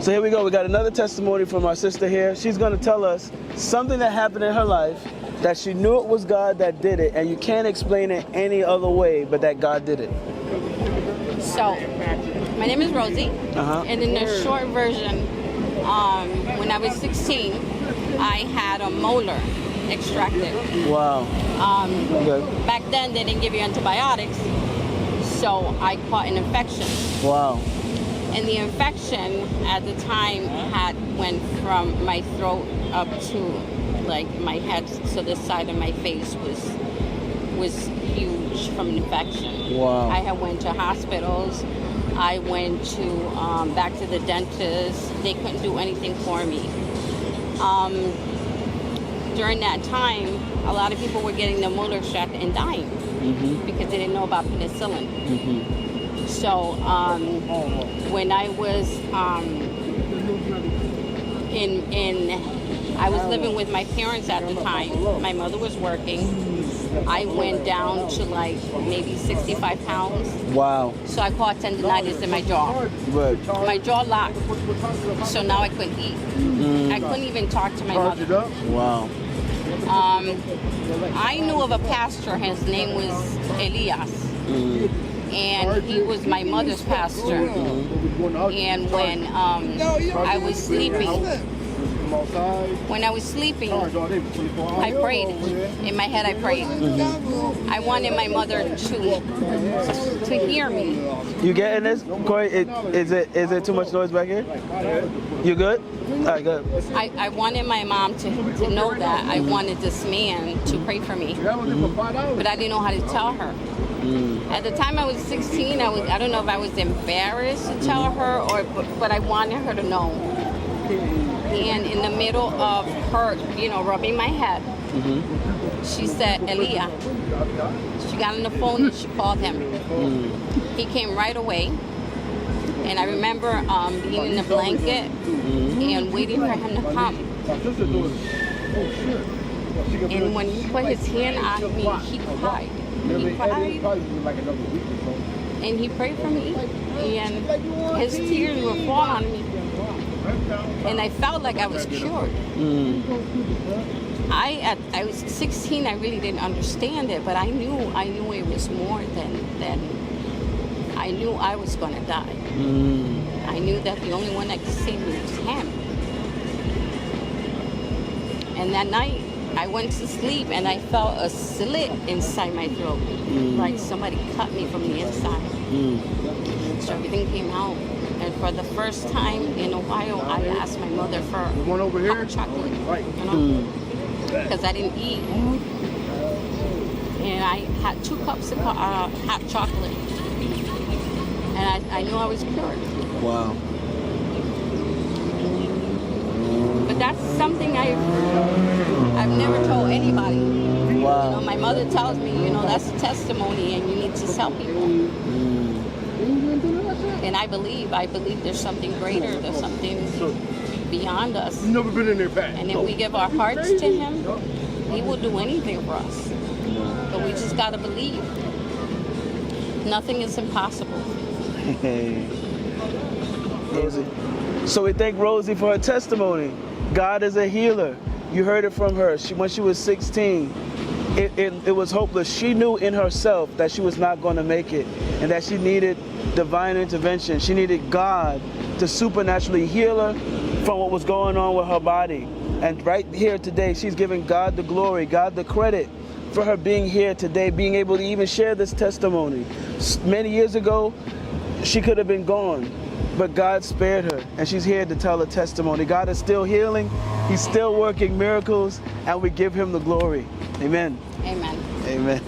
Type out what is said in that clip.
So here we go. We got another testimony from our sister here. She's going to tell us something that happened in her life that she knew it was God that did it, and you can't explain it any other way but that God did it. So, my name is Rosie, and in the short version, when I was 16, I had a molar extracted. Wow. Back then, they didn't give you antibiotics, so I caught an infection. Wow. And the infection at the time went from my throat up to like my head, so the side of my face was huge from an infection. Wow. I had went to hospitals. I went to back to the dentist. They couldn't do anything for me. During that time, a lot of people were getting their molar extracted and dying because they didn't know about penicillin. So when I was I was living with my parents at the time. My mother was working. I went down to like maybe 65 pounds. Wow. So I caught tendinitis in my jaw. Right. My jaw locked. So now I couldn't eat. I couldn't even talk to my mother. Wow. I knew of a pastor. His name was Elias. And he was my mother's pastor. And when I was sleeping, I prayed. In my head, I prayed. I wanted my mother to hear me. You getting this, Corey? Is it too much noise back here? You good? All right, good. I wanted my mom to know that I wanted this man to pray for me, but I didn't know how to tell her. At the time I was 16, I don't know if I was embarrassed to tell her, but I wanted her to know. And in the middle of her, rubbing my head, she said, Elia. She got on the phone and she called him. He came right away. And I remember being in the blanket and waiting for him to come. And when he put his hand on me, he cried. He cried. And he prayed for me. And his tears were falling on me. And I felt like I was cured. I was 16. I really didn't understand it, but I knew it was more than I knew I was going to die. I knew that the only one that could save me was him. And that night, I went to sleep and I felt a slit inside my throat, like somebody cut me from the inside. So everything came out. And for the first time in a while, I asked my mother for hot chocolate, because I didn't eat. And I had 2 cups of hot chocolate. And I knew I was cured. Wow. But that's something I've never told anybody. Wow. My mother tells me, that's a testimony and you need to tell people. And I believe there's something greater, there's something beyond us. You've never been in there back. And if we give our hearts to him, he will do anything for us. But we just gotta believe. Nothing is impossible. Rosie. So we thank Rosie for her testimony. God is a healer. You heard it from her. When she was 16, it was hopeless. She knew in herself that she was not going to make it and that she needed divine intervention. She needed God to supernaturally heal her from what was going on with her body. And right here today, she's giving God the glory, God the credit for her being here today, being able to even share this testimony. Many years ago, she could have been gone, but God spared her, and she's here to tell her testimony. God is still healing. He's still working miracles, and we give him the glory. Amen. Amen. Amen.